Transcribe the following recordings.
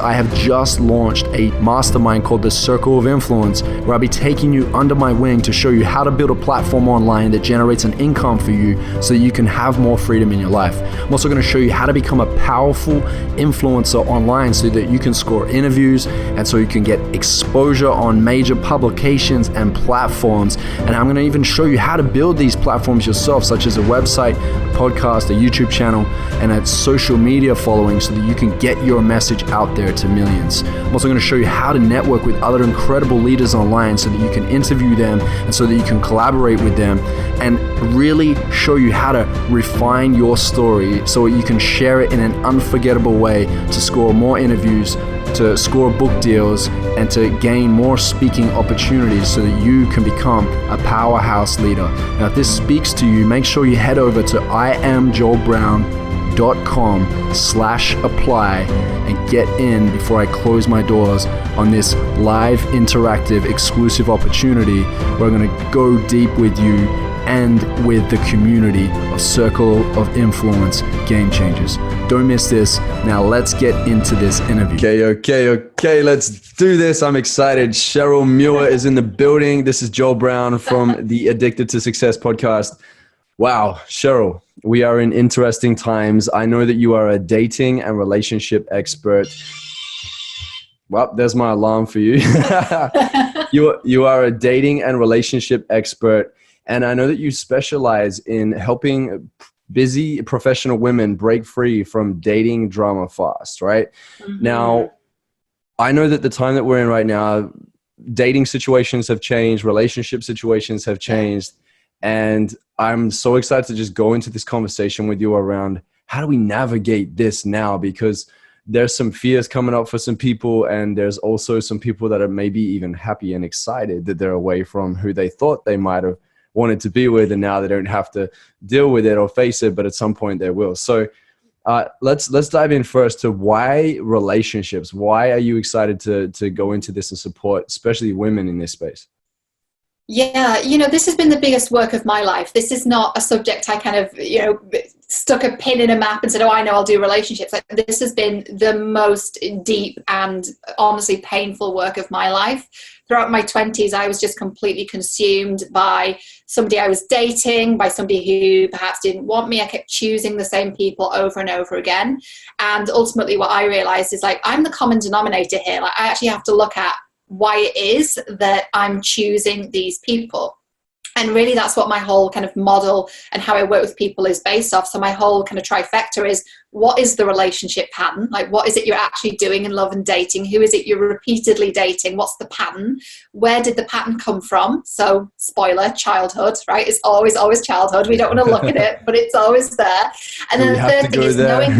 I have just launched a mastermind called the Circle of Influence, where I'll be taking you under my wing to show you how to build a platform online that generates an income for you so that you can have more freedom in your life. I'm also going to show you how to become a powerful influencer online so that you can score interviews and so you can get exposure on major publications and platforms. And I'm going to even show you how to build these platforms yourself, such as a website, a podcast, a YouTube channel, and a social media following so that you can get your message out there to millions. I'm also going to show you how to network with other incredible leaders online so that you can interview them and so that you can collaborate with them and really show you how to refine your story so that you can share it in an unforgettable way to score more interviews, to score book deals, and to gain more speaking opportunities so that you can become a powerhouse leader. Now, if this speaks to you, make sure you head over to iamjoelbrown.com/apply and get in before I close my doors on this live, interactive, exclusive opportunity where I'm going to go deep with you and with the community of Circle of Influence Game Changers. Don't miss this. Now let's get into this interview. Okay, let's do this. I'm excited. Cheryl Muir is in the building. This is Joel Brown from the Addicted to Success podcast. Wow, Cheryl, we are in interesting times. I know that you are a dating and relationship expert. Well, there's my alarm for you. You are a dating and relationship expert. And I know that you specialize in helping busy professional women break free from dating drama fast, right? Mm-hmm. Now, I know that the time that we're in right now, dating situations have changed, relationship situations have changed. And I'm so excited to just go into this conversation with you around how do we navigate this now? Because there's some fears coming up for some people, and there's also some people that are maybe even happy and excited that they're away from who they thought they might have wanted to be with, and now they don't have to deal with it or face it, but at some point they will. So let's dive in first to why relationships. Why are you excited to go into this and support, especially women in this space? Yeah, this has been the biggest work of my life. This is not a subject I kind of, stuck a pin in a map and said, oh, I know I'll do relationships. Like, this has been the most deep and honestly painful work of my life. Throughout my 20s, I was just completely consumed by somebody I was dating, by somebody who perhaps didn't want me. I kept choosing the same people over and over again. And ultimately what I realized is I'm the common denominator here. I actually have to look at why it is that I'm choosing these people. And really that's what my whole kind of model and how I work with people is based off. So my whole kind of trifecta is, what is the relationship pattern? What is it you're actually doing in love and dating? Who is it you're repeatedly dating? What's the pattern? Where did the pattern come from? So spoiler, childhood, right? It's always childhood. We don't want to look at it, but it's always there. And then the third thing is knowing,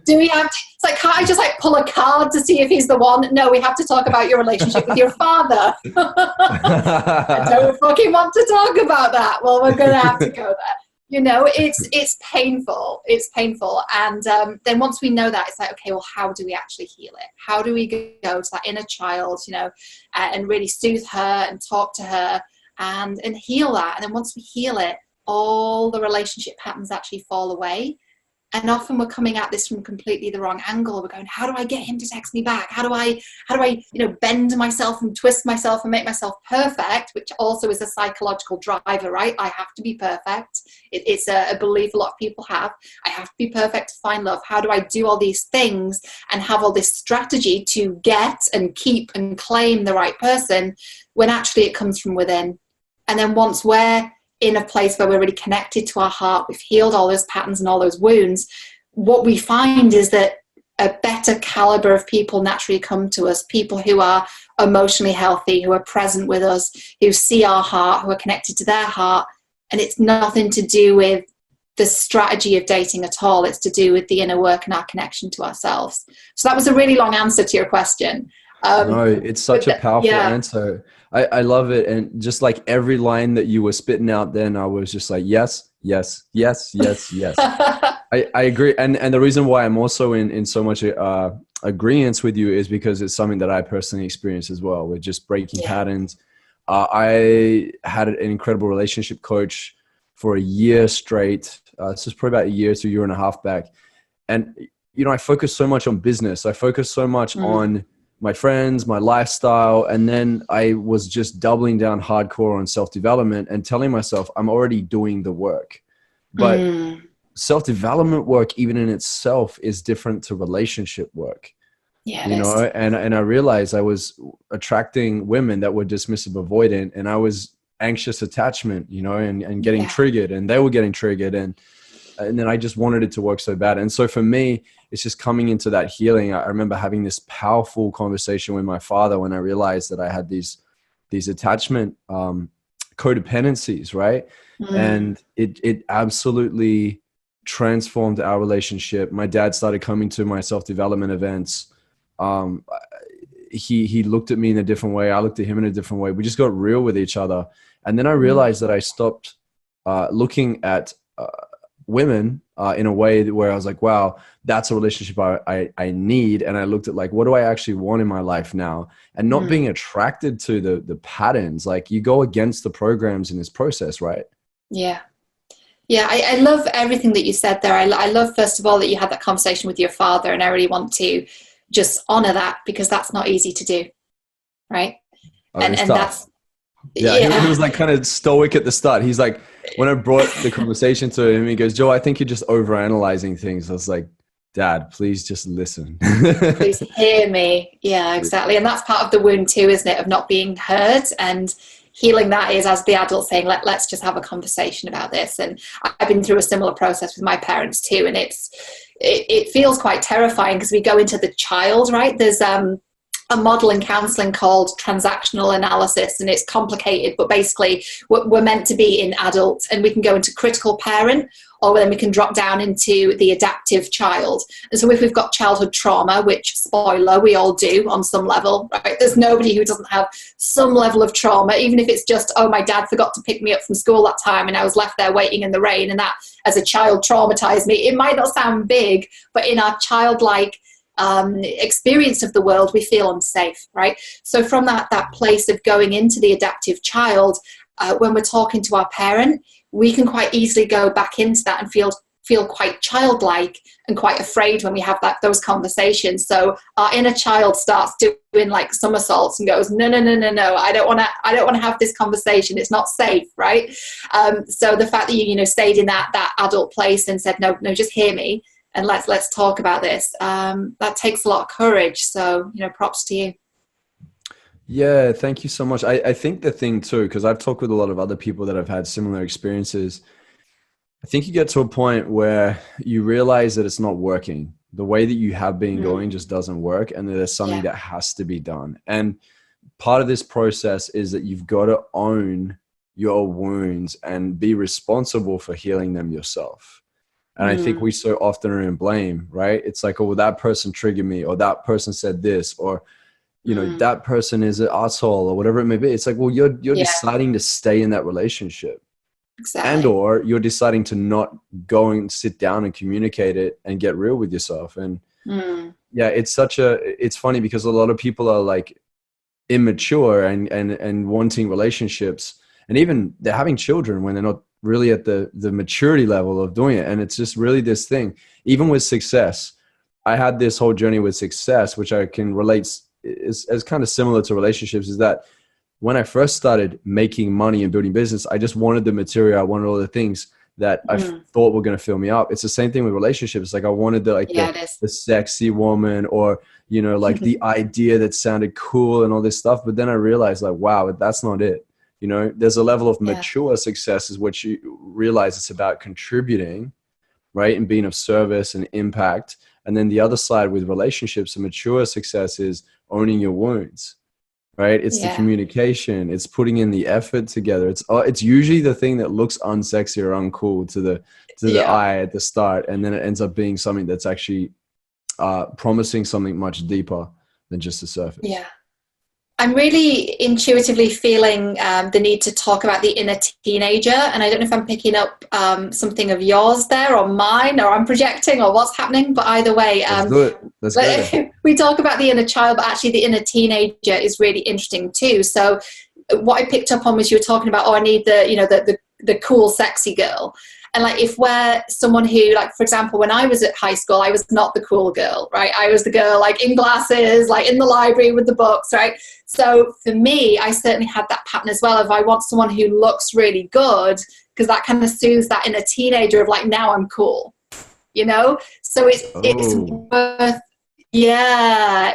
do we have to, it's can't I just pull a card to see if he's the one? No, we have to talk about your relationship with your father. I don't fucking want to talk about that. Well, we're going to have to go there. It's painful. It's painful. And then once we know that, it's okay, well, how do we actually heal it? How do we go to that inner child, and really soothe her and talk to her and heal that? And then once we heal it, all the relationship patterns actually fall away. And often we're coming at this from completely the wrong angle. We're going, how do I get him to text me back? How do I bend myself and twist myself and make myself perfect, which also is a psychological driver, right? I have to be perfect. It's a belief a lot of people have. I have to be perfect to find love. How do I do all these things and have all this strategy to get and keep and claim the right person when actually it comes from within? And then once we're in a place where we're really connected to our heart, we've healed all those patterns and all those wounds, what we find is that a better caliber of people naturally come to us, people who are emotionally healthy, who are present with us, who see our heart, who are connected to their heart. And it's nothing to do with the strategy of dating at all. It's to do with the inner work and our connection to ourselves. So that was a really long answer to your question. No, it's such a powerful answer. I love it. And just every line that you were spitting out then, I was just yes, yes, yes, yes, yes. I agree. And the reason why I'm also in so much agreement with you is because it's something that I personally experienced as well, with just breaking patterns. I had an incredible relationship coach for a year straight. This was probably about a year to a year and a half back. And I focused so much on business. I focused so much on my friends, my lifestyle. And then I was just doubling down hardcore on self-development and telling myself I'm already doing the work. But self-development work, even in itself, is different to relationship work. Yeah, and I realized I was attracting women that were dismissive, avoidant, and I was anxious attachment, and getting triggered, and they were getting triggered. And then I just wanted it to work so bad. And so for me, it's just coming into that healing. I remember having this powerful conversation with my father when I realized that I had these attachment codependencies, right? And it absolutely transformed our relationship. My dad started coming to my self-development events. He looked at me in a different way. I looked at him in a different way. We just got real with each other. And then I realized that I stopped looking at women in a way where I was like, wow, that's a relationship I need. And I looked at like, what do I actually want in my life now? And not being attracted to the patterns. Like, you go against the programs in this process, right? Yeah. Yeah, I love everything that you said there. I love, first of all, that you had that conversation with your father, and I really want to just honor that, because that's not easy to do, right? And that's he was like kind of stoic at the start. He's like, when I brought the conversation to him, he goes, Joe, I think you're just overanalyzing things. I was like, Dad, please just listen. Please hear me. Yeah, exactly. And that's part of the wound too, isn't it, of not being heard. And healing that is, as the adult, saying, let's just have a conversation about this. And I've been through a similar process with my parents too, and it feels quite terrifying, because we go into the child, right? There's a model in counseling called transactional analysis, and it's complicated, but basically we're meant to be in adult, and we can go into critical parent, or then we can drop down into the adaptive child. And so if we've got childhood trauma, which, spoiler, we all do on some level, right? There's nobody who doesn't have some level of trauma, even if it's just, oh, my dad forgot to pick me up from school that time and I was left there waiting in the rain, and that as a child traumatized me. It might not sound big, but in our childlike experience of the world, we feel unsafe, right? So from that place of going into the adaptive child, when we're talking to our parent, we can quite easily go back into that and feel quite childlike and quite afraid when we have those conversations. So our inner child starts doing like somersaults and goes, no, I don't want to have this conversation. It's not safe, right? So the fact that you stayed in that adult place and said, no, just hear me, and let's talk about this. That takes a lot of courage. So, props to you. Yeah, thank you so much. I think the thing too, because I've talked with a lot of other people that have had similar experiences, I think you get to a point where you realize that it's not working. The way that you have been going just doesn't work, and that there's something that has to be done. And part of this process is that you've got to own your wounds and be responsible for healing them yourself. And I think we so often are in blame, right? It's like, oh, well, that person triggered me, or that person said this, or that person is an asshole, or whatever it may be. It's like, well, you're deciding to stay in that relationship. Exactly. And or you're deciding to not go and sit down and communicate it and get real with yourself. And it's funny, because a lot of people are like immature and wanting relationships, and even they're having children when they're not really at the maturity level of doing it. And it's just really this thing, even with success. I had this whole journey with success, which I can relate is kind of similar to relationships, is that when I first started making money and building business, I just wanted the material. I wanted all the things that I thought were going to fill me up. It's the same thing with relationships. Like, I wanted the sexy woman, or, like the idea that sounded cool and all this stuff. But then I realized, like, wow, that's not it. There's a level of mature success is what you realize it's about contributing, right? And being of service and impact. And then the other side with relationships, the mature success is owning your wounds, right? It's the communication. It's putting in the effort together. It's usually the thing that looks unsexy or uncool to the eye at the start. And then it ends up being something that's actually promising something much deeper than just the surface. Yeah. I'm really intuitively feeling the need to talk about the inner teenager. And I don't know if I'm picking up something of yours there, or mine, or I'm projecting, or what's happening. But either way, Let's go. We talk about the inner child, but actually the inner teenager is really interesting too. So what I picked up on was you were talking about, I need the cool, sexy girl. And like, if we're someone who, like, for example, when I was at high school, I was not the cool girl, right? I was the girl like in glasses, like in the library with the books, right? So for me, I certainly had that pattern as well, of I want someone who looks really good, because that kind of soothes that inner teenager of like, now I'm cool, you know? So it's worth, yeah,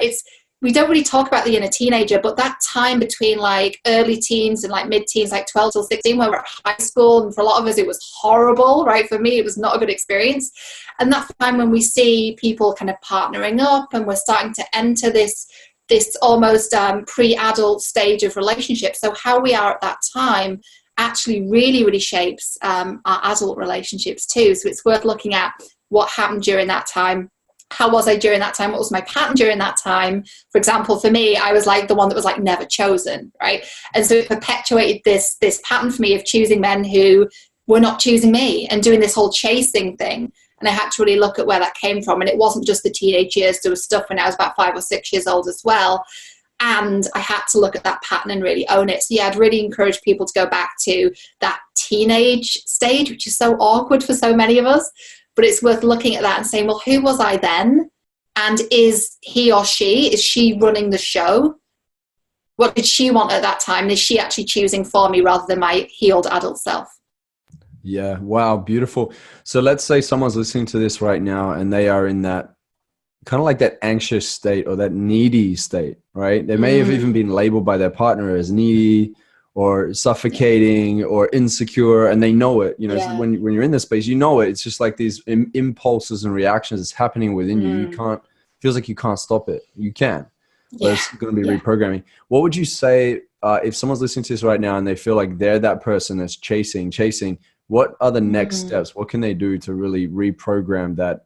we don't really talk about the inner teenager, but that time between like early teens and like mid-teens, like 12 till 16, when we're at high school, and for a lot of us it was horrible, right? For me, it was not a good experience. And that time when we see people kind of partnering up, and we're starting to enter this almost pre-adult stage of relationship. So how we are at that time actually really, really shapes our adult relationships too. So it's worth looking at what happened during that time. How was I during that time? What was my pattern during that time? For example, for me, I was like the one that was like never chosen, right? And so it perpetuated this pattern for me of choosing men who were not choosing me, and doing this whole chasing thing. And I had to really look at where that came from. And it wasn't just the teenage years. There was stuff when I was about 5 or 6 years old as well. And I had to look at that pattern and really own it. So yeah, I'd really encourage people to go back to that teenage stage, which is so awkward for so many of us. But it's worth looking at that and saying, well, who was I then? And is he or she, is she running the show? What did she want at that time? And is she actually choosing for me rather than my healed adult self? Yeah. Wow. Beautiful. So let's say someone's listening to this right now and they are in that kind of like that anxious state or that needy state, right? They may have even been labeled by their partner as needy or suffocating or insecure, and they know it. You know, so when you're in this space, you know it. It's just like these impulses and reactions that's happening within you. You can't, feels like you can't stop it. You can, but it's going to be reprogramming. What would you say if someone's listening to this right now and they feel like they're that person that's chasing? What are the next steps? What can they do to really reprogram that,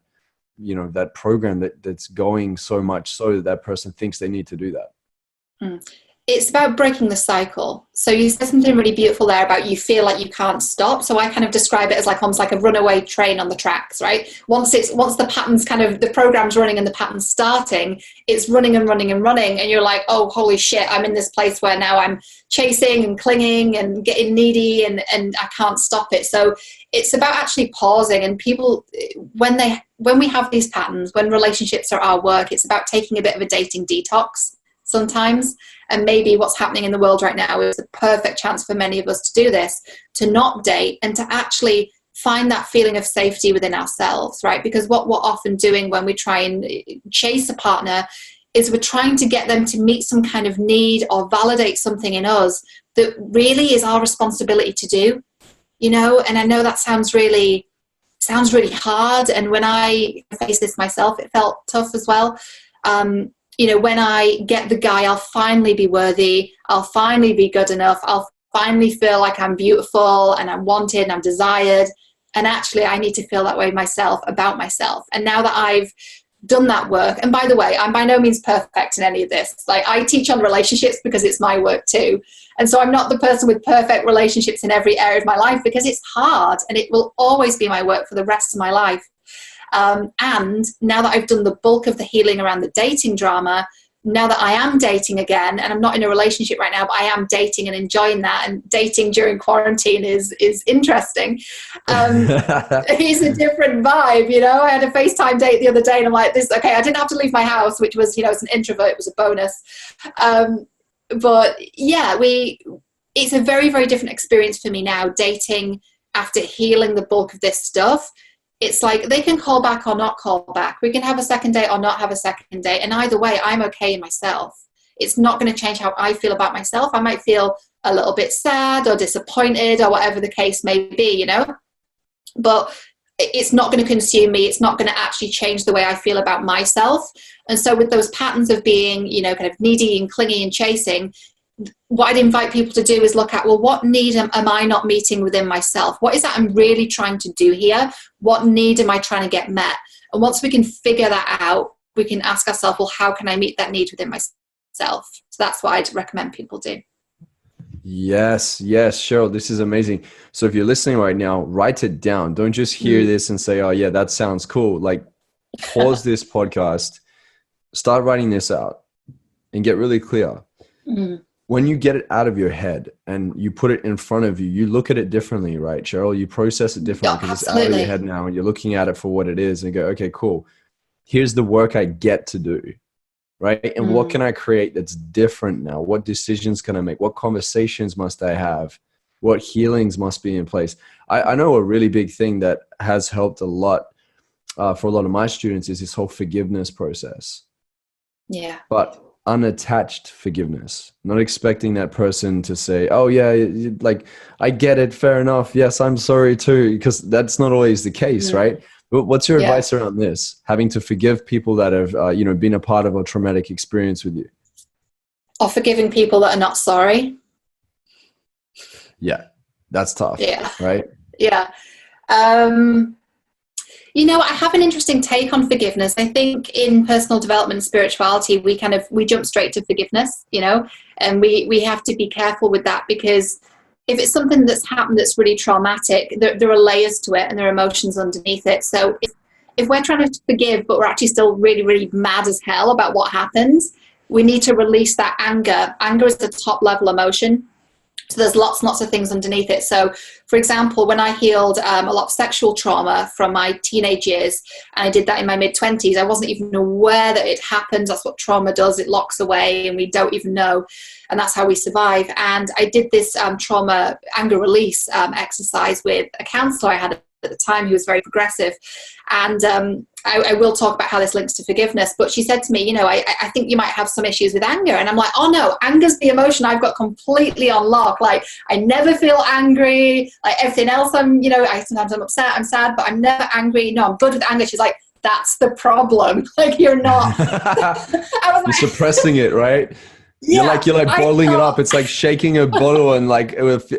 you know, that program that's going so much so that that person thinks they need to do that? It's about breaking the cycle. So you said something really beautiful there about you feel like you can't stop. So I kind of describe it as like almost like a runaway train on the tracks, right? Once the pattern's kind of, the program's running and the pattern's starting, it's running and running and running. And you're like, oh, holy shit, I'm in this place where now I'm chasing and clinging and getting needy and I can't stop it. So it's about actually pausing. And people, when we have these patterns, when relationships are our work, it's about taking a bit of a dating detox sometimes. And maybe what's happening in the world right now is a perfect chance for many of us to do this, to not date and to actually find that feeling of safety within ourselves, right? Because what we're often doing when we try and chase a partner is we're trying to get them to meet some kind of need or validate something in us that really is our responsibility to do, you know? And I know that sounds really hard. And when I faced this myself, it felt tough as well. You know, when I get the guy, I'll finally be worthy. I'll finally be good enough. I'll finally feel like I'm beautiful and I'm wanted and I'm desired. And actually, I need to feel that way myself, about myself. And now that I've done that work, and by the way, I'm by no means perfect in any of this. Like, I teach on relationships because it's my work too. And so I'm not the person with perfect relationships in every area of my life, because it's hard and it will always be my work for the rest of my life. And now that I've done the bulk of the healing around the dating drama, now that I am dating again, and I'm not in a relationship right now, but I am dating and enjoying that, and dating during quarantine is interesting. It's a different vibe, you know. I had a FaceTime date the other day and I'm like, okay, I didn't have to leave my house, which was, you know, as an introvert, it was a bonus. But yeah, it's a very, very different experience for me now, dating after healing the bulk of this stuff. It's like they can call back or not call back. We can have a second date or not have a second date. And either way, I'm okay in myself. It's not going to change how I feel about myself. I might feel a little bit sad or disappointed or whatever the case may be, you know. But it's not going to consume me. It's not going to actually change the way I feel about myself. And so with those patterns of being, you know, kind of needy and clingy and chasing, what I'd invite people to do is look at, well, what need am I not meeting within myself? What is that I'm really trying to do here? What need am I trying to get met? And once we can figure that out, we can ask ourselves, well, how can I meet that need within myself? So that's what I'd recommend people do. Yes, Cheryl, this is amazing. So if you're listening right now, write it down. Don't just hear this and say, oh yeah, that sounds cool. Like, pause this podcast, start writing this out and get really clear. when you get it out of your head and you put it in front of you, you look at it differently, right, Cheryl? You process it differently because it's out of your head now and you're looking at it for what it is and go, okay, cool. Here's the work I get to do, right? And what can I create that's different now? What decisions can I make? What conversations must I have? What healings must be in place? I know a really big thing that has helped a lot for a lot of my students is this whole forgiveness process. Yeah. But unattached forgiveness, not expecting that person to say, oh yeah, like, I get it, fair enough, yes, I'm sorry too, because that's not always the case, right? But what's your advice around this, having to forgive people that have been a part of a traumatic experience with you? Or forgiving people that are not sorry. Yeah, that's tough. Yeah. Right? Yeah. I have an interesting take on forgiveness. I think in personal development and spirituality, we jump straight to forgiveness, and we have to be careful with that, because if it's something that's happened that's really traumatic, there are layers to it and there are emotions underneath it. So if we're trying to forgive, but we're actually still really, really mad as hell about what happened, we need to release that anger. Anger is the top level emotion. So there's lots and lots of things underneath it. So, for example, when I healed a lot of sexual trauma from my teenage years, and I did that in my mid-20s, I wasn't even aware that it happened. That's what trauma does. It locks away and we don't even know. And that's how we survive. And I did this trauma anger release exercise with a counselor I had at the time who was very progressive. And I will talk about how this links to forgiveness, but she said to me, I think you might have some issues with anger. And I'm like, oh no, anger's the emotion I've got completely on lock. Like, I never feel angry. Like, everything else, sometimes I'm upset, I'm sad, but I'm never angry. No, I'm good with anger. She's like, that's the problem. Like, you're not. You're suppressing it, right? Yeah, you're like bottling it up. It's like shaking a bottle and like with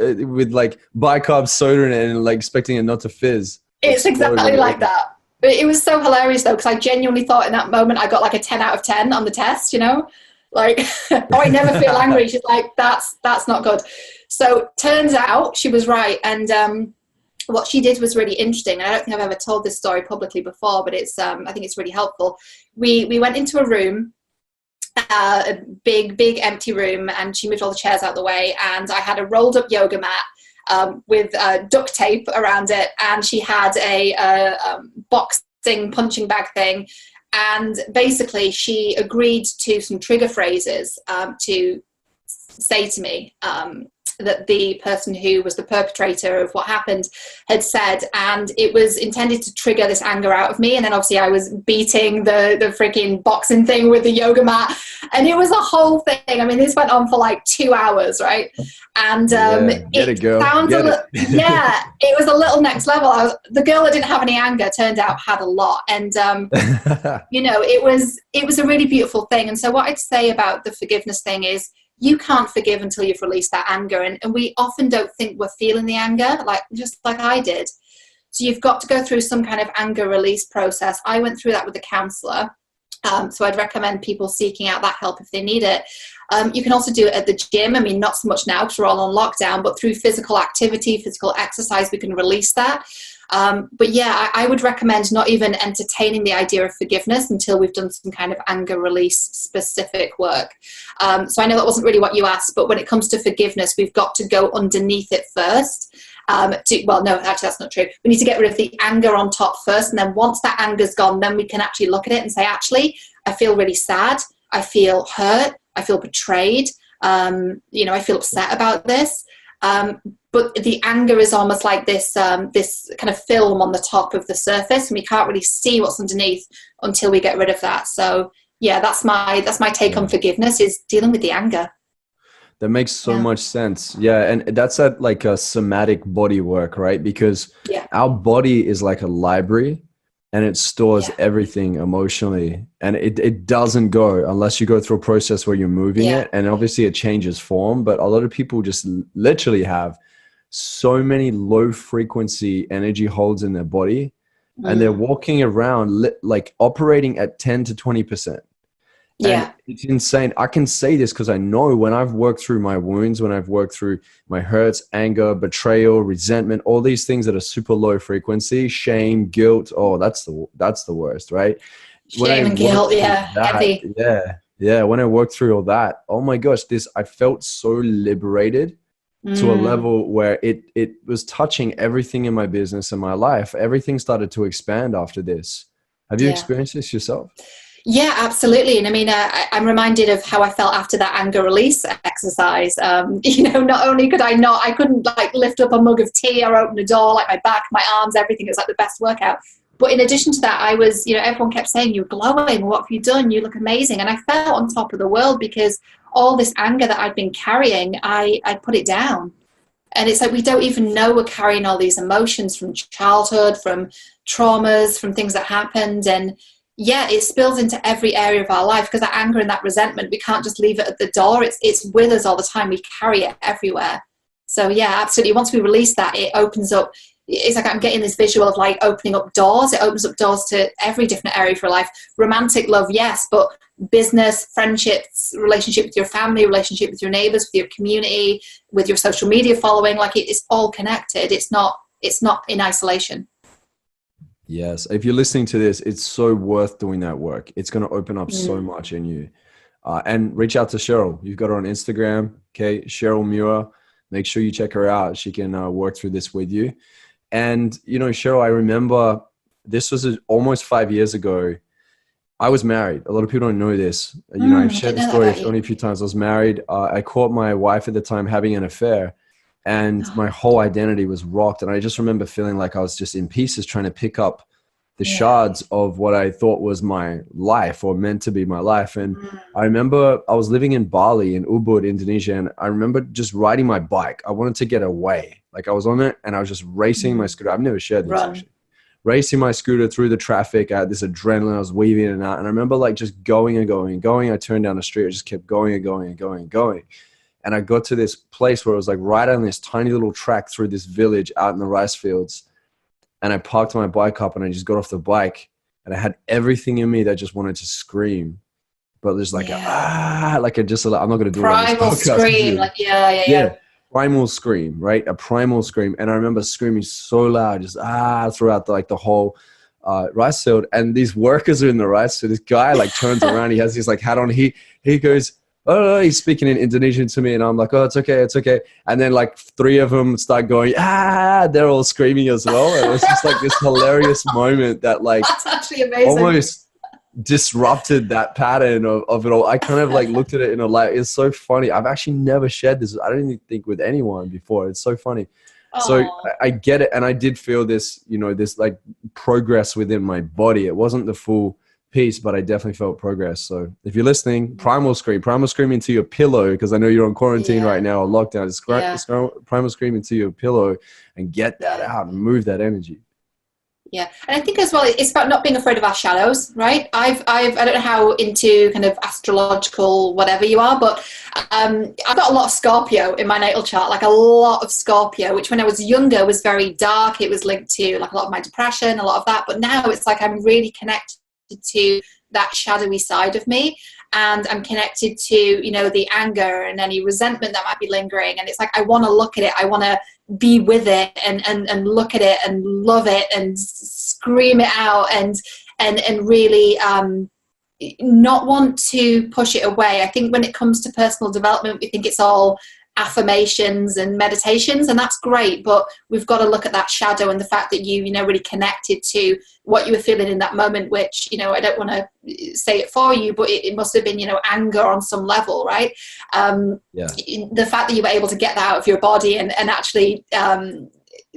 like bicarb soda in it and like expecting it not to fizz. It's exactly like that. But it was so hilarious though, because I genuinely thought in that moment I got like a 10 out of 10 on the test, like, oh, I never feel angry. She's like, that's not good. So turns out she was right. And what she did was really interesting. And I don't think I've ever told this story publicly before, but it's I think it's really helpful. We went into a room, a big empty room, and she moved all the chairs out of the way, and I had a rolled up yoga mat with duct tape around it, and she had a boxing punching bag thing, and basically she agreed to some trigger phrases to say to me that the person who was the perpetrator of what happened had said, and it was intended to trigger this anger out of me. And then obviously I was beating the freaking boxing thing with the yoga mat, and it was a whole thing. I mean, this went on for like 2 hours, right? And it was a little next level. The girl that didn't have any anger turned out had a lot, and it was a really beautiful thing. And so what I'd say about the forgiveness thing is, you can't forgive until you've released that anger. And we often don't think we're feeling the anger, just like I did. So you've got to go through some kind of anger release process. I went through that with a counsellor. So I'd recommend people seeking out that help if they need it. You can also do it at the gym. I mean, not so much now because we're all on lockdown, but through physical activity, physical exercise, we can release that. But yeah, I would recommend not even entertaining the idea of forgiveness until we've done some kind of anger release specific work. So I know that wasn't really what you asked, but when it comes to forgiveness, we've got to go underneath it first. No, actually that's not true. We need to get rid of the anger on top first. And then once that anger's gone, then we can actually look at it and say, actually, I feel really sad. I feel hurt. I feel betrayed. I feel upset about this. But the anger is almost like this kind of film on the top of the surface, and we can't really see what's underneath until we get rid of that. So yeah, that's my take on forgiveness, is dealing with the anger. That makes so much sense. Yeah, and that's like a somatic body work, right? Because our body is like a library, and it stores everything emotionally, and it doesn't go unless you go through a process where you're moving it, and obviously it changes form. But a lot of people just literally have so many low frequency energy holds in their body, and they're walking around like operating at 10 to 20%. And it's insane. I can say this because I know when I've worked through my wounds, when I've worked through my hurts, anger, betrayal, resentment, all these things that are super low frequency, shame, guilt. Oh, that's the worst, right? Shame and guilt, heavy. Yeah, when I worked through all that, oh my gosh, I felt so liberated to a level where it was touching everything in my business and my life. Everything started to expand after this. Have you Yeah. experienced this yourself? Yeah, absolutely. And I mean, I'm reminded of how I felt after that anger release exercise. Not only I couldn't like lift up a mug of tea or open a door, like my back, my arms, everything. It was like the best workout. But in addition to that, I was, everyone kept saying, you're glowing. What have you done? You look amazing. And I felt on top of the world because all this anger that I'd been carrying, I put it down. And it's like we don't even know we're carrying all these emotions from childhood, from traumas, from things that happened. And yeah, it spills into every area of our life because that anger and that resentment, we can't just leave it at the door. It's with us all the time. We carry it everywhere. So yeah, absolutely. Once we release that, it opens up. It's like I'm getting this visual of like opening up doors. It opens up doors to every different area of your life. Romantic love, yes, but business, friendships, relationship with your family, relationship with your neighbors, with your community, with your social media following, like it's all connected. It's not in isolation. Yes. If you're listening to this, it's so worth doing that work. It's going to open up so much in you. And reach out to Cheryl. You've got her on Instagram, okay? Cheryl Muir. Make sure you check her out. She can work through this with you. And, Cheryl, I remember this was almost 5 years ago. I was married. A lot of people don't know this. I've shared the story only a few times. I was married. I caught my wife at the time having an affair, and my whole identity was rocked. And I just remember feeling like I was just in pieces trying to pick up the shards of what I thought was my life or meant to be my life. And I remember I was living in Bali in Ubud, Indonesia. And I remember just riding my bike. I wanted to get away. Like I was on it and I was just racing my scooter. I've never shared this actually. Racing my scooter through the traffic. I had this adrenaline. I was weaving in and out. And I remember like just going and going and going. I turned down the street. I just kept going and going and going and going. And I got to this place where it was like right on this tiny little track through this village out in the rice fields. And I parked my bike up and I just got off the bike and I had everything in me that just wanted to scream. But there's like I'm not going to do it on this podcast. Scream. Like, yeah. Primal scream, right? A primal scream. And I remember screaming so loud, just throughout the whole rice field. And these workers are in the rice field. This guy like turns around, he has his like hat on. He goes, oh, he's speaking in Indonesian to me. And I'm like, oh, it's okay. And then like three of them start going, they're all screaming as well. And it was just like this hilarious moment that like that's actually amazing. Almost disrupted that pattern of it all. I kind of like looked at it in a light. It's so funny. I've actually never shared this. I don't even think with anyone before. It's so funny. Aww. So I get it. And I did feel this, this like progress within my body. It wasn't the full piece, but I definitely felt progress. So if you're listening, primal scream into your pillow, because I know you're on quarantine right now or lockdown. Just primal scream into your pillow and get that out and move that energy. Yeah. And I think as well, it's about not being afraid of our shadows, right? I don't know how into kind of astrological, whatever you are, but I've got a lot of Scorpio in my natal chart, like a lot of Scorpio, which when I was younger was very dark. It was linked to like a lot of my depression, a lot of that. But now it's like I'm really connected to that shadowy side of me. And I'm connected to, the anger and any resentment that might be lingering. And it's like, I want to look at it. I want to be with it and look at it and love it and scream it out and really not want to push it away. I think when it comes to personal development, we think it's all affirmations and meditations, and that's great, but we've got to look at that shadow and the fact that you really connected to what you were feeling in that moment, which I don't want to say it for you, but it must have been anger on some level, right? The fact that you were able to get that out of your body and actually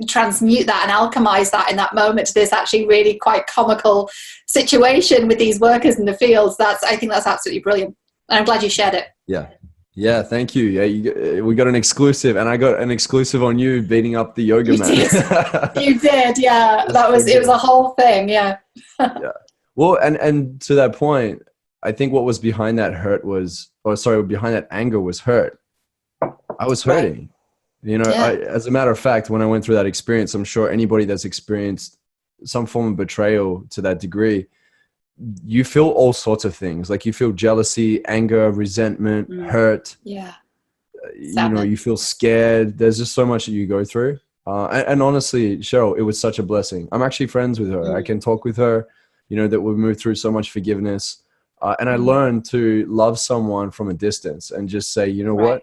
transmute that and alchemize that in that moment to this actually really quite comical situation with these workers in the fields, I think that's absolutely brilliant, and I'm glad you shared it. Yeah, thank you. Yeah, we got an exclusive, and I got an exclusive on you beating up the yoga mat. You did, yeah. It was a whole thing, yeah. Yeah. Well, and to that point, I think what was behind that behind that anger was hurt. I was hurting. Right. As a matter of fact, when I went through that experience, I'm sure anybody that's experienced some form of betrayal to that degree, you feel all sorts of things. Like you feel jealousy, anger, resentment, hurt. Yeah. You feel scared. There's just so much that you go through. And honestly, Cheryl, it was such a blessing. I'm actually friends with her. I can talk with her, that we've moved through so much forgiveness. And I learned to love someone from a distance and just say, you know Right.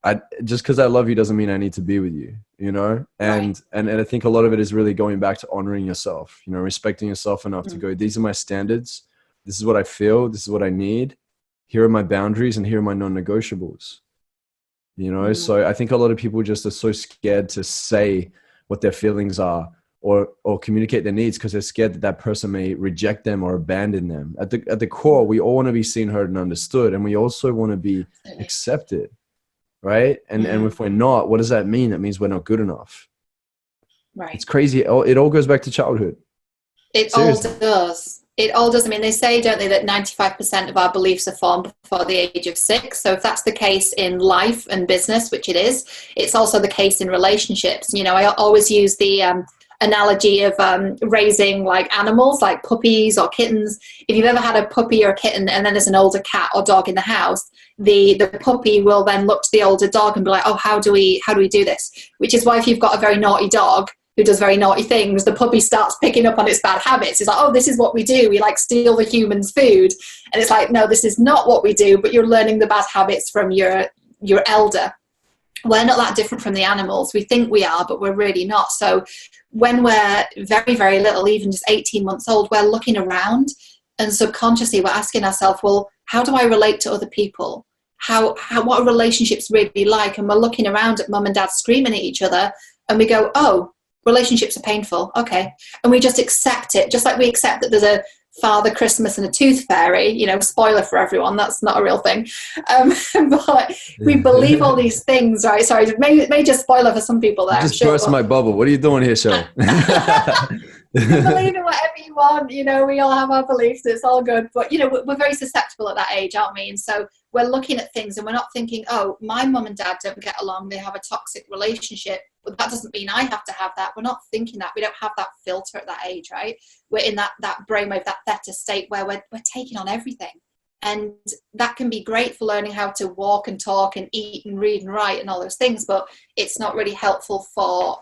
what? Just because I love you doesn't mean I need to be with you, you know? And I think a lot of it is really going back to honoring yourself, you know, respecting yourself enough to go, these are my standards. This is what I feel. This is what I need. Here are my boundaries and here are my non-negotiables, you know? So I think a lot of people just are so scared to say what their feelings are or communicate their needs because they're scared that that person may reject them or abandon them. At the core, we all want to be seen, heard, and understood. And we also want to be accepted. Right. And if we're not, what does that mean? That means we're not good enough. Right. It's crazy. It all goes back to childhood. It Seriously. all does. It all does. I mean, they say, don't they, that 95% of our beliefs are formed before the age of 6. So if that's the case in life and business, which it is, it's also the case in relationships. You know, I always use the analogy of raising like animals, like puppies or kittens. If you've ever had a puppy or a kitten and then there's an older cat or dog in the house, the puppy will then look to the older dog and be like, oh, how do we do this? Which is why if you've got a very naughty dog who does very naughty things, the puppy starts picking up on its bad habits. It's like, oh, this is what we do. We like steal the human's food. And it's like, no, this is not what we do, but you're learning the bad habits from your elder. We're not that different from the animals. We think we are, but we're really not. So when we're very, very little, even just 18 months old, we're looking around and subconsciously we're asking ourselves, well, how do I relate to other people? What are relationships really like? And we're looking around at mum and dad screaming at each other and we go, oh, relationships are painful. Okay. And we just accept it, just like we accept that there's a Father Christmas and a tooth fairy. You know, spoiler for everyone, that's not a real thing. But we believe all these things, right? Sorry, major spoiler for some people there. You just burst my bubble. What are you doing here, Cheryl? You can believe in whatever you want. You know, we all have our beliefs. It's all good. But, you know, we're very susceptible at that age, aren't we? And so we're looking at things and we're not thinking, oh, my mum and dad don't get along. They have a toxic relationship. But that doesn't mean I have to have that. We're not thinking that. We don't have that filter at that age, right? We're in that brainwave, that theta state where we're taking on everything. And that can be great for learning how to walk and talk and eat and read and write and all those things. But it's not really helpful for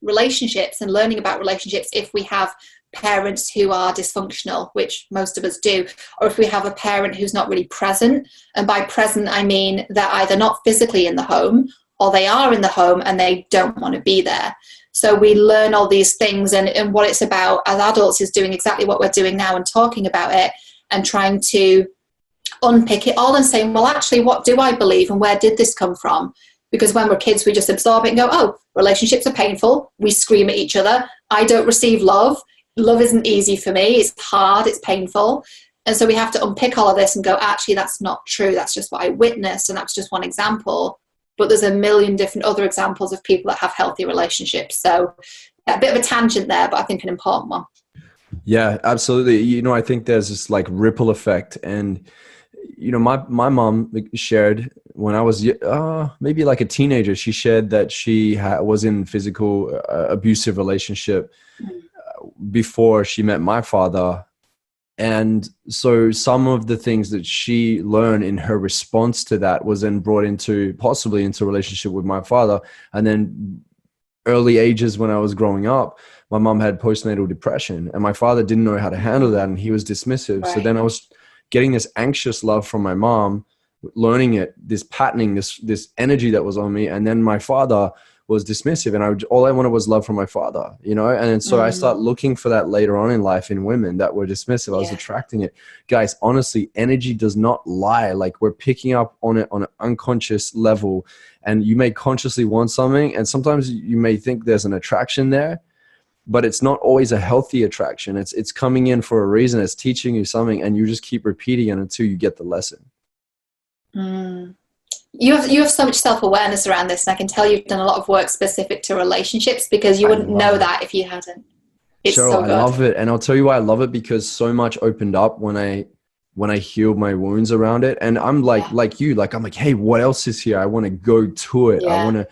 relationships and learning about relationships if we have parents who are dysfunctional, which most of us do, or if we have a parent who's not really present. And by present, I mean they're either not physically in the home or they are in the home and they don't want to be there. So we learn all these things, and what it's about as adults is doing exactly what we're doing now and talking about it and trying to unpick it all and saying, well, actually, what do I believe and where did this come from? Because when we're kids, we just absorb it and go, oh, relationships are painful. We scream at each other. I don't receive love. Love isn't easy for me. It's hard. It's painful. And so we have to unpick all of this and go, actually, that's not true. That's just what I witnessed. And that's just one example. But there's a million different other examples of people that have healthy relationships. So a bit of a tangent there, but I think an important one. Yeah, absolutely. You know, I think there's this like ripple effect. And, you know, my mom shared when I was maybe like a teenager, she shared that she was in physical abusive relationship before she met my father. And so some of the things that she learned in her response to that was then brought possibly into relationship with my father. And then early ages when I was growing up, my mom had postnatal depression and my father didn't know how to handle that. And he was dismissive. Right. So then I was getting this anxious love from my mom, learning it, this patterning, this energy that was on me. And then my father was dismissive and all I wanted was love from my father, you know? And so I started looking for that later on in life in women that were dismissive. I was attracting it. Guys, honestly, energy does not lie. Like we're picking up on it on an unconscious level, and you may consciously want something. And sometimes you may think there's an attraction there, but it's not always a healthy attraction. It's coming in for a reason. It's teaching you something and you just keep repeating it until you get the lesson. You have so much self-awareness around this, and I can tell you've done a lot of work specific to relationships because you wouldn't know that if you hadn't. It's Cheryl, so good. I love it. And I'll tell you why I love it, because so much opened up when I healed my wounds around it. And I'm like you, like, I'm like, hey, what else is here? I want to go to it. I want to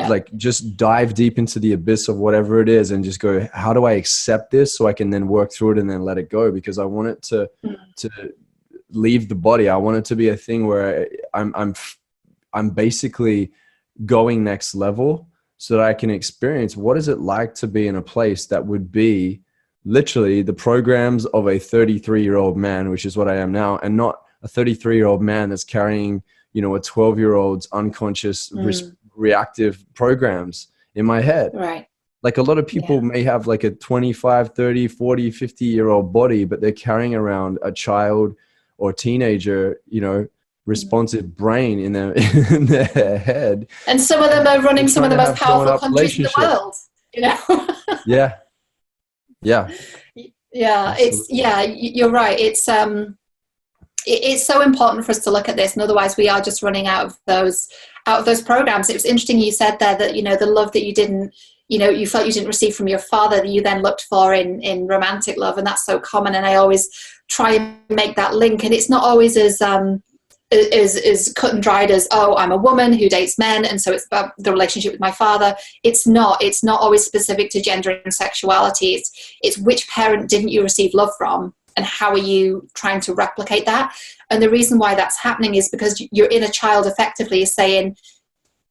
like just dive deep into the abyss of whatever it is and just go, how do I accept this so I can then work through it and then let it go? Because I want it to leave the body. I want it to be a thing where I'm basically going next level so that I can experience what is it like to be in a place that would be literally the programs of a 33-year-old man, which is what I am now, and not a 33-year-old man that's carrying, a 12-year-old's unconscious reactive programs in my head. Right. Like a lot of people may have like a 25, 30, 40, 50-year-old body, but they're carrying around a child or teenager, responsive brain in their in their head. And some of them are running some of the most powerful countries in the world, Yeah. You're right. It's so important for us to look at this, and otherwise we are just running out of those programs. It was interesting you said there that the love that you didn't, you felt you didn't receive from your father, that you then looked for in romantic love, and that's so common. And I always try and make that link, and it's not always as cut and dried as, oh, I'm a woman who dates men, and so it's about the relationship with my father. It's not always specific to gender and sexuality. It's which parent didn't you receive love from, and how are you trying to replicate that? And the reason why that's happening is because your inner child effectively is saying,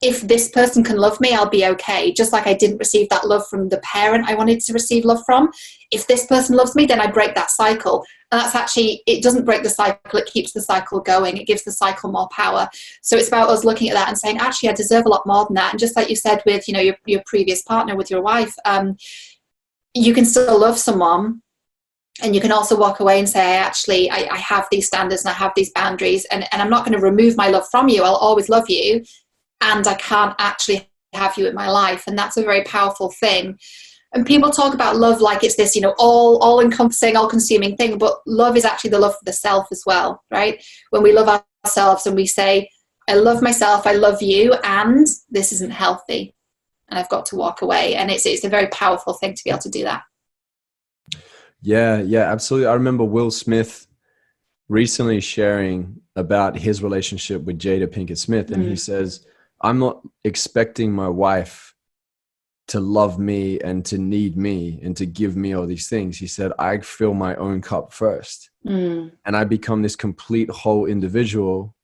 if this person can love me, I'll be okay. Just like I didn't receive that love from the parent I wanted to receive love from. If this person loves me, then I break that cycle. And that's actually, it doesn't break the cycle, it keeps the cycle going. It gives the cycle more power. So it's about us looking at that and saying, actually, I deserve a lot more than that. And just like you said with, your previous partner, with your wife, you can still love someone. And you can also walk away and say, I have these standards and I have these boundaries, and I'm not going to remove my love from you. I'll always love you, and I can't actually have you in my life. And that's a very powerful thing. And people talk about love like it's this, all-encompassing, all-consuming thing, but love is actually the love for the self as well, right? When we love ourselves and we say, I love myself, I love you, and this isn't healthy, and I've got to walk away. And it's a very powerful thing to be able to do that. Yeah, absolutely. I remember Will Smith recently sharing about his relationship with Jada Pinkett Smith. And he says, I'm not expecting my wife to love me and to need me and to give me all these things. He said, I fill my own cup first. And I become this complete whole individual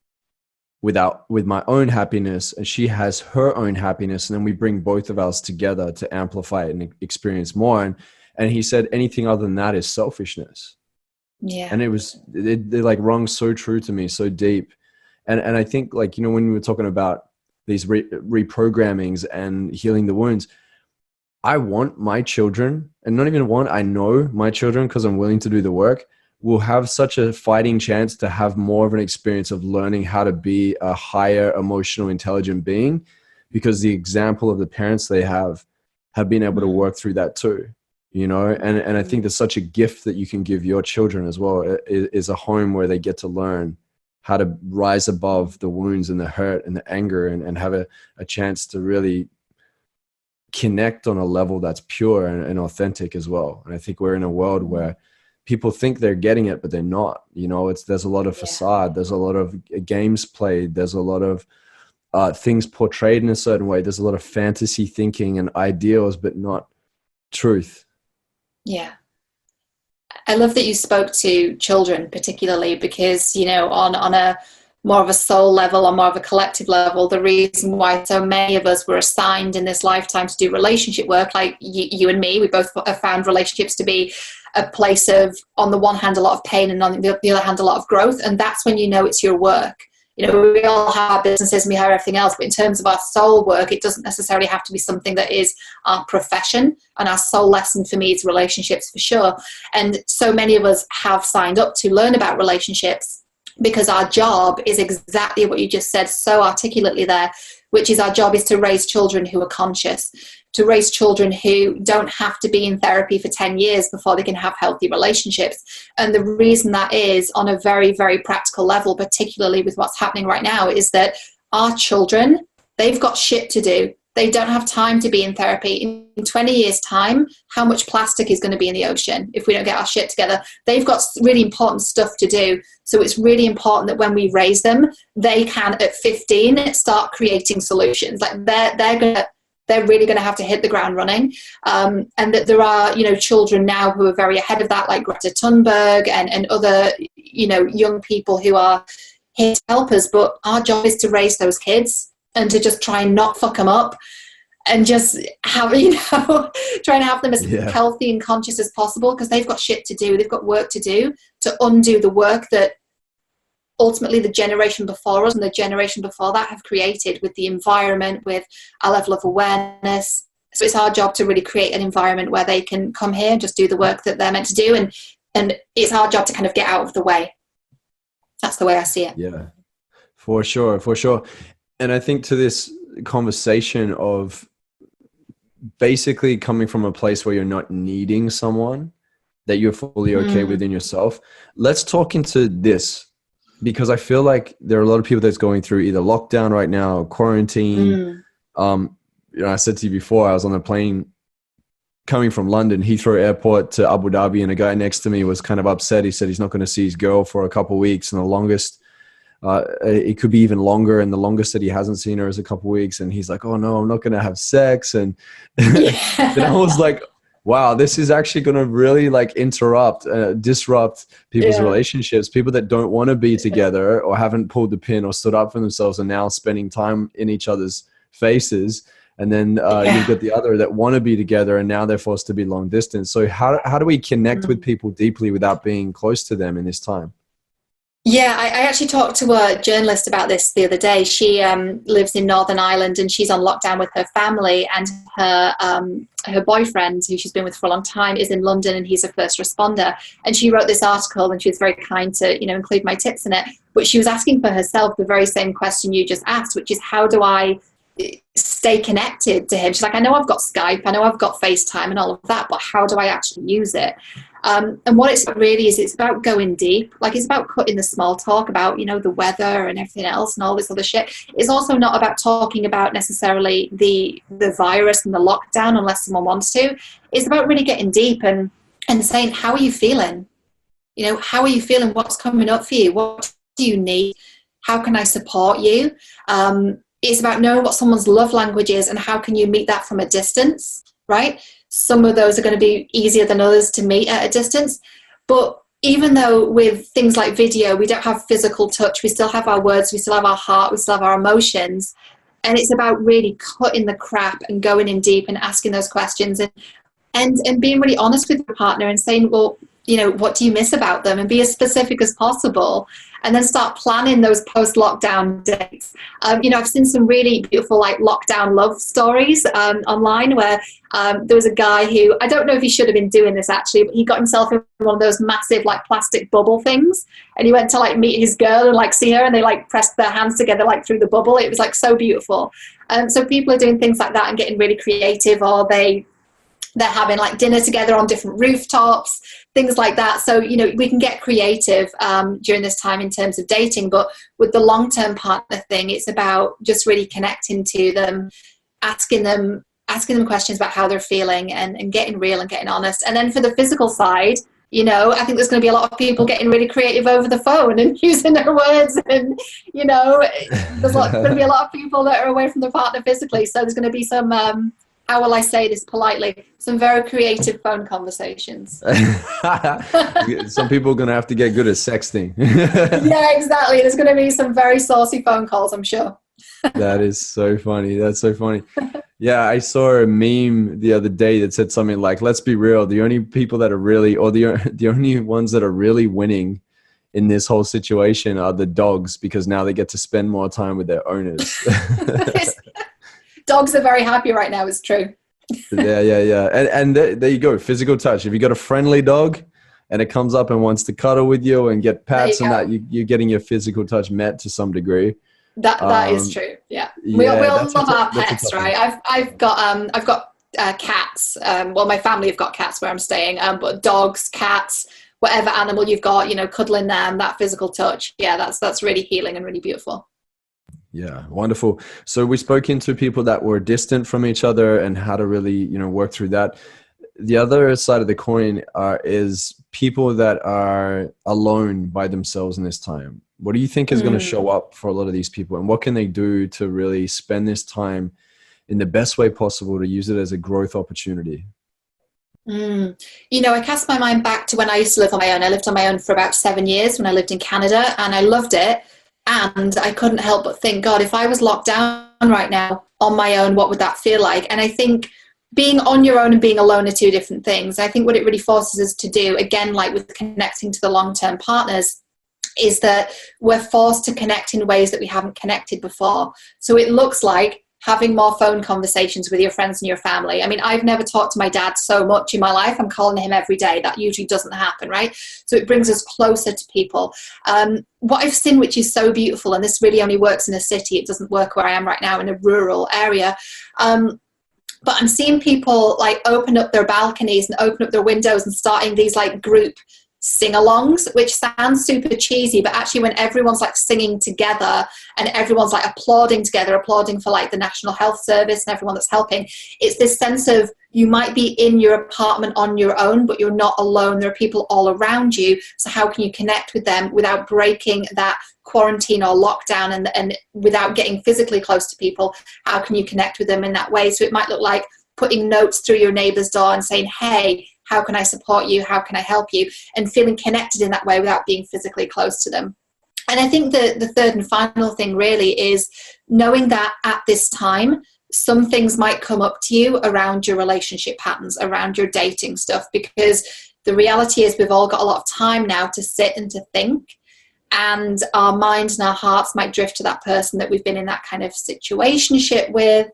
with my own happiness, and she has her own happiness. And then we bring both of us together to amplify it and experience more. And he said, anything other than that is selfishness. Yeah. And it like rung so true to me, so deep. And I think, like, when we were talking about these reprogrammings and healing the wounds, I want my children, and not even want, I know my children, because I'm willing to do the work, will have such a fighting chance to have more of an experience of learning how to be a higher emotional intelligent being, because the example of the parents they have been able to work through that too. And I think there's such a gift that you can give your children as well, is a home where they get to learn how to rise above the wounds and the hurt and the anger, and have a chance to really connect on a level that's pure and authentic as well. And I think we're in a world where people think they're getting it, but they're not. There's a lot of facade, there's a lot of games played, there's a lot of things portrayed in a certain way, there's a lot of fantasy thinking and ideals, but not truth. Yeah. I love that you spoke to children particularly, because, on a more of a soul level, or more of a collective level, the reason why so many of us were assigned in this lifetime to do relationship work, like you and me, we both have found relationships to be a place of, on the one hand, a lot of pain, and on the other hand, a lot of growth. And that's when it's your work. We all have businesses and we have everything else, but in terms of our soul work, it doesn't necessarily have to be something that is our profession. And our soul lesson for me is relationships, for sure. And so many of us have signed up to learn about relationships because our job is exactly what you just said so articulately there, which is our job is to raise children who are conscious, to raise children who don't have to be in therapy for 10 years before they can have healthy relationships. And the reason that is, on a very, very practical level, particularly with what's happening right now, is that our children, they've got shit to do. They don't have time to be in therapy. In 20 years' time, how much plastic is going to be in the ocean if we don't get our shit together? They've got really important stuff to do. So it's really important that when we raise them, they can, at 15, start creating solutions. Like they're really going to have to hit the ground running. And that there are, children now who are very ahead of that, like Greta Thunberg and other, young people who are here to help us. But our job is to raise those kids and to just try and not fuck them up. and just have, trying to have them as Yeah. healthy and conscious as possible, because they've got shit to do. They've got work to do to undo the work that ultimately the generation before us and the generation before that have created with the environment, with our level of awareness. So it's our job to really create an environment where they can come here and just do the work that they're meant to do. And it's our job to kind of get out of the way. That's the way I see it. Yeah, for sure. For sure. And I think to this conversation of basically coming from a place where you're not needing someone, that you're fully okay within yourself. Let's talk into this, because I feel like there are a lot of people that's going through either lockdown right now or quarantine. I said to you before, I was on a plane coming from London, Heathrow Airport to Abu Dhabi, and a guy next to me was kind of upset. He said he's not going to see his girl for a couple of weeks, and the longest, it could be even longer, and the longest that he hasn't seen her is a couple of weeks. And he's like, oh no, I'm not going to have sex. And then I was like, wow, this is actually going to really like disrupt people's relationships. People that don't want to be together or haven't pulled the pin or stood up for themselves are now spending time in each other's faces. And then you've got the other that want to be together, and now they're forced to be long distance. So how do we connect with people deeply without being close to them in this time? Yeah, I actually talked to a journalist about this the other day. She lives in Northern Ireland, and she's on lockdown with her family, and her boyfriend, who she's been with for a long time, is in London, and he's a first responder. And she wrote this article, and she was very kind to include my tips in it. But she was asking for herself the very same question you just asked, which is, how do I stay connected to him? She's like, I know I've got Skype, I know I've got FaceTime and all of that, but how do I actually use it? And what it's really is, it's about going deep. Like, it's about cutting the small talk about, the weather and everything else and all this other shit. It's also not about talking about necessarily the virus and the lockdown unless someone wants to. It's about really getting deep and saying, how are you feeling? How are you feeling? What's coming up for you? What do you need? How can I support you? It's about knowing what someone's love language is and how can you meet that from a distance, right? Some of those are going to be easier than others to meet at a distance. But even though with things like video, we don't have physical touch, we still have our words, we still have our heart, we still have our emotions. And it's about really cutting the crap and going in deep and asking those questions and being really honest with your partner and saying, well, what do you miss about them? And be as specific as possible. And then start planning those post-lockdown dates. I've seen some really beautiful lockdown love stories online where there was a guy who, I don't know if he should have been doing this actually, but he got himself in one of those massive plastic bubble things, and he went to meet his girl and see her, and they pressed their hands together through the bubble. It was so beautiful. So people are doing things like that and getting really creative, or they're having dinner together on different rooftops, things like that. So, we can get creative during this time in terms of dating, but with the long-term partner thing, it's about just really connecting to them, asking them questions about how they're feeling and getting real and getting honest. And then for the physical side, I think there's going to be a lot of people getting really creative over the phone and using their words. And, there's going to be a lot of people that are away from their partner physically. So there's going to be some, how will I say this politely, some very creative phone conversations. Some people are going to have to get good at sexting. Yeah, exactly. There's going to be some very saucy phone calls, I'm sure. That is so funny. That's so funny. Yeah, I saw a meme the other day that said something like, let's be real, the only people that are really, or the only ones that are really winning in this whole situation are the dogs, because now they get to spend more time with their owners. Dogs are very happy right now, it's true. Yeah. And there you go, physical touch. If you got a friendly dog and it comes up and wants to cuddle with you and get pats and that, you're getting your physical touch met to some degree. That is true. Yeah, we all love our pets, right? I've got cats. Well, my family have got cats where I'm staying. But dogs, cats, whatever animal you've got, cuddling them, that physical touch. Yeah, that's really healing and really beautiful. Yeah, wonderful. So we spoke into people that were distant from each other and how to really, work through that. The other side of the coin is people that are alone by themselves in this time. What do you think is going to show up for a lot of these people, and what can they do to really spend this time in the best way possible to use it as a growth opportunity? I cast my mind back to when I used to live on my own. I lived on my own for about 7 years when I lived in Canada, and I loved it. And I couldn't help but think, God, if I was locked down right now on my own, what would that feel like? And I think being on your own and being alone are two different things. I think what it really forces us to do, again, like with connecting to the long-term partners, is that we're forced to connect in ways that we haven't connected before. So it looks like having more phone conversations with your friends and your family. I mean, I've never talked to my dad so much in my life. I'm calling him every day. That usually doesn't happen, right? So it brings us closer to people. What I've seen, which is so beautiful, and this really only works in a city, it doesn't work where I am right now in a rural area. But I'm seeing people like open up their balconies and open up their windows and starting these like group sing-alongs, which sounds super cheesy, but actually when everyone's like singing together and everyone's like applauding together, applauding for like the National Health Service and everyone that's helping, it's this sense of you might be in your apartment on your own, but you're not alone. There are people all around you. So how can you connect with them without breaking that quarantine or lockdown, and without getting physically close to people? How can you connect with them in that way? So it might look like putting notes through your neighbor's door and saying, hey, how can I support you? How can I help you? And feeling connected in that way without being physically close to them. And I think the third and final thing really is knowing that at this time, some things might come up to you around your relationship patterns, around your dating stuff, because the reality is we've all got a lot of time now to sit and to think, and our minds and our hearts might drift to that person that we've been in that kind of situationship with,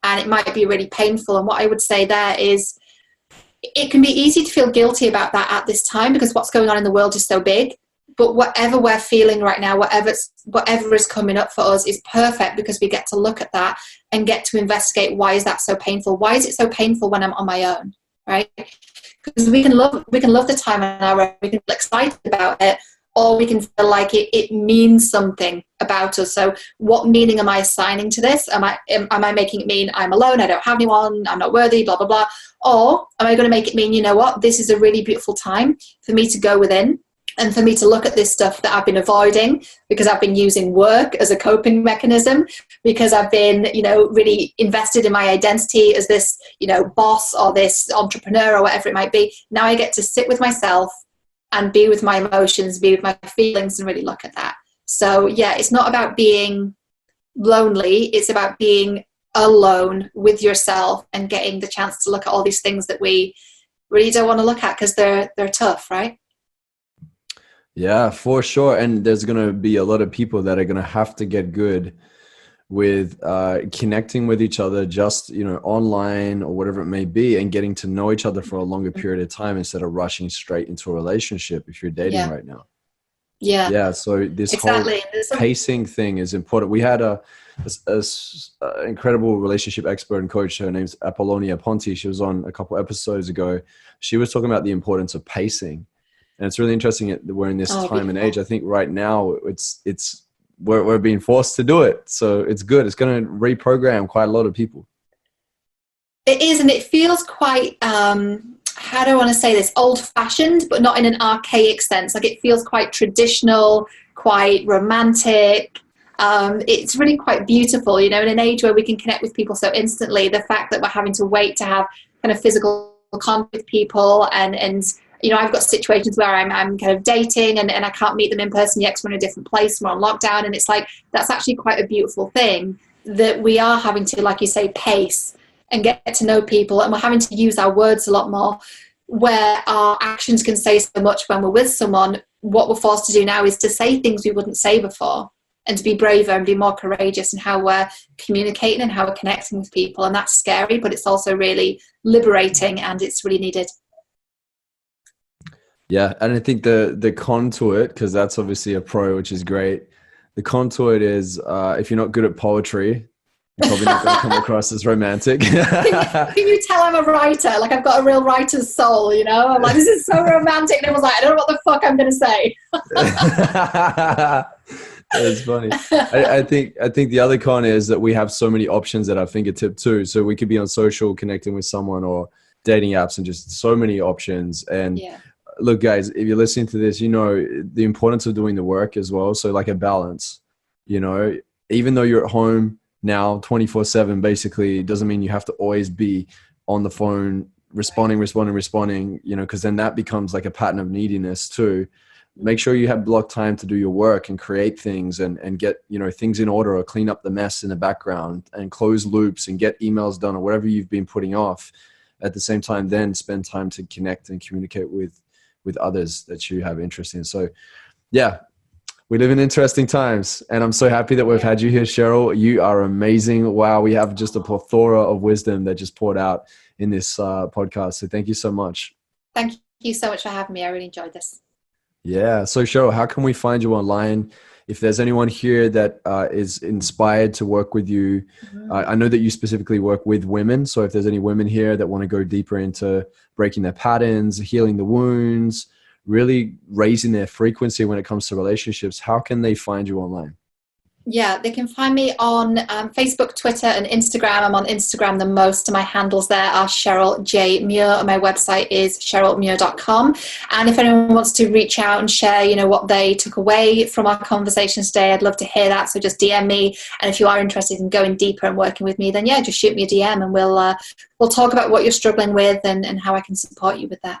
and it might be really painful. And what I would say there is, it can be easy to feel guilty about that at this time because what's going on in the world is so big. But whatever we're feeling right now, whatever is coming up for us is perfect, because we get to look at that and get to investigate, why is that so painful? Why is it so painful when I'm on my own, right? Because we can love the time on our own, we can feel excited about it, or we can feel like it means something about us. So what meaning am I assigning to this? Am I making it mean I'm alone, I don't have anyone, I'm not worthy, blah, blah, blah? Or am I going to make it mean, you know what, this is a really beautiful time for me to go within and for me to look at this stuff that I've been avoiding because I've been using work as a coping mechanism, because I've been, really invested in my identity as this, boss or this entrepreneur or whatever it might be. Now I get to sit with myself and be with my emotions, be with my feelings, and really look at that. So yeah, it's not about being lonely, it's about being alone with yourself and getting the chance to look at all these things that we really don't want to look at because they're tough, right? Yeah, for sure. And there's going to be a lot of people that are going to have to get good with connecting with each other just, online or whatever it may be, and getting to know each other for a longer period of time instead of rushing straight into a relationship if you're dating right now. Yeah. So this whole pacing thing is important. We had a incredible relationship expert and coach. Her name's Apollonia Ponti. She was on a couple episodes ago. She was talking about the importance of pacing. And it's really interesting that we're in this time and age. I think right now we're being forced to do it. So it's good. It's going to reprogram quite a lot of people. It is, and it feels quite, how do I want to say this, old-fashioned, but not in an archaic sense. Like it feels quite traditional, quite romantic. It's really quite beautiful, in an age where we can connect with people so instantly. The fact that we're having to wait to have kind of physical contact with people, and I've got situations where I'm kind of dating and I can't meet them in person yet because we're in a different place, we're on lockdown, and it's like, that's actually quite a beautiful thing that we are having to, like you say, pace and get to know people, and we're having to use our words a lot more, where our actions can say so much when we're with someone. What we're forced to do now is to say things we wouldn't say before, and to be braver and be more courageous in how we're communicating and how we're connecting with people. And that's scary, but it's also really liberating, and it's really needed. Yeah, and I think the con to it, because that's obviously a pro, which is great. The con to it is if you're not good at poetry, you're probably not going to come across as romantic. Can you tell I'm a writer? Like I've got a real writer's soul, I'm like, this is so romantic. And everyone's like, I don't know what the fuck I'm going to say. It's funny. I think the other con is that we have so many options at our fingertip too. So we could be on social connecting with someone, or dating apps, and just so many options. And look, guys, if you're listening to this, the importance of doing the work as well. So like a balance, even though you're at home now 24/7, basically, it doesn't mean you have to always be on the phone responding, because then that becomes like a pattern of neediness too. make sure you have blocked time to do your work and create things and get, things in order, or clean up the mess in the background and close loops and get emails done or whatever you've been putting off. At the same time, then spend time to connect and communicate with others that you have interest in. So yeah, we live in interesting times, and I'm so happy that we've had you here, Cheryl. You are amazing. Wow. We have just a plethora of wisdom that just poured out in this podcast. So thank you so much. Thank you so much for having me. I really enjoyed this. Yeah. So Cheryl, how can we find you online? If there's anyone here that is inspired to work with you, I know that you specifically work with women. So if there's any women here that want to go deeper into breaking their patterns, healing the wounds, really raising their frequency when it comes to relationships, how can they find you online? Yeah, they can find me on Facebook, Twitter, and Instagram. I'm on Instagram the most. My handles there are Cheryl J. Muir, and my website is cherylmuir.com. And if anyone wants to reach out and share, what they took away from our conversation today, I'd love to hear that. So just DM me. And if you are interested in going deeper and working with me, then just shoot me a DM, and we'll talk about what you're struggling with and how I can support you with that.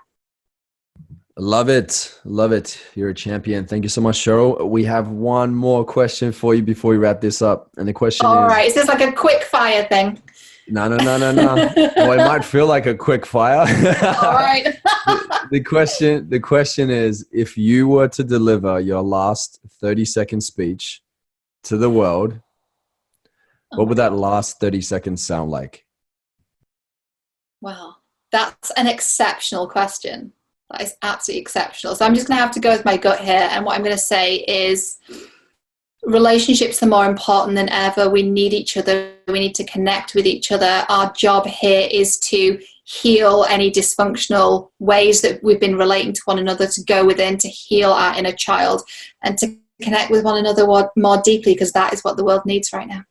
Love it. Love it. You're a champion. Thank you so much, Cheryl. We have one more question for you before we wrap this up. And the question is... All right. Is this like a quick fire thing? No. Well, it might feel like a quick fire. All right. The question is, if you were to deliver your last 30-second speech to the world, what would that last 30 seconds sound like? Wow. That's an exceptional question. That is absolutely exceptional. So I'm just going to have to go with my gut here. And what I'm going to say is relationships are more important than ever. We need each other. We need to connect with each other. Our job here is to heal any dysfunctional ways that we've been relating to one another, to go within, to heal our inner child, and to connect with one another more deeply, because that is what the world needs right now.